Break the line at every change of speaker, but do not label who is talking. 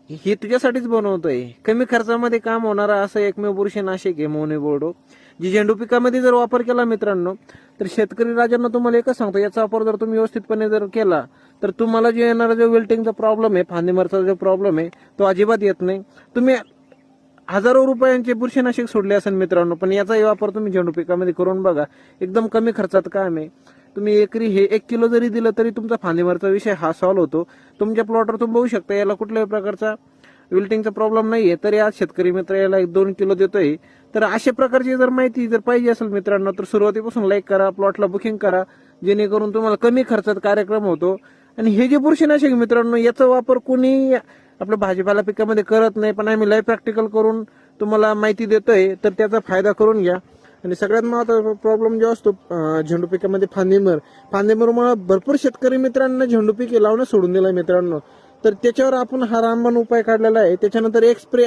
हे तुझ्यासाठीच बनवतोय. कमी खर्चामध्ये काम होणारा असं एकमेव बुरशीनाशक आहे मोनोबोर्डो, जी झेंडू पिकामध्ये जर वापर केला मित्रांनो, तर शेतकरी राजांना तुम्हाला एकच सांगतो, याचा वापर जर तुम्ही व्यवस्थितपणे जर केला तर तुम्हाला जो येणारा जो विल्टिंगचा प्रॉब्लेम आहे, फांदीमरचा जो प्रॉब्लेम आहे, तो अजिबात येत नाही. तुम्ही हजारो रुपयांचे बुरशीनाशक सोडले असेल मित्रांनो, पण याचाही वापर तुम्ही झेंडू पिकामध्ये करून बघा. एकदम कमी खर्चात काम आहे. तुम्ही एकरी हे 1 किलो जरी दिलं तरी तुमचा फांदीमरचा विषय हा सॉल्व्ह होतो. तुमच्या प्लॉटवर तुम्ही बघू शकता, याला कुठल्याही प्रकारचा विल्टिंगचा प्रॉब्लेम नाहीये, तरी आज शेतकरी मित्र याला 1-2 किलो देतोय. तर अशा प्रकारची जर माहिती जर पाहिजे असेल मित्रांनो, तर सुरुवातीपासून लाईक करा, प्लॉटला बुकिंग करा, जेणेकरून तुम्हाला कमी खर्चात कार्यक्रम होतो. आणि हे जे बुरशीनाशक मित्रांनो, याचा वापर कोणी आपल्या भाजीपाला पिकामध्ये करत नाही, पण आम्ही लाईव्ह प्रॅक्टिकल करून तुम्हाला माहिती देतोय, तर त्याचा फायदा करून घ्या. आणि सगळ्यात महत्त्वाचा प्रॉब्लेम जो असतो झेंडू पिकामध्ये फांदीमरमुळे भरपूर शेतकरी मित्रांना झेंडू पिके लावणं सोडून दिलंय मित्रांनो. तर त्याच्यावर आपण हा रामबाण उपाय काढलेला आहे. त्याच्यानंतर एक स्प्रे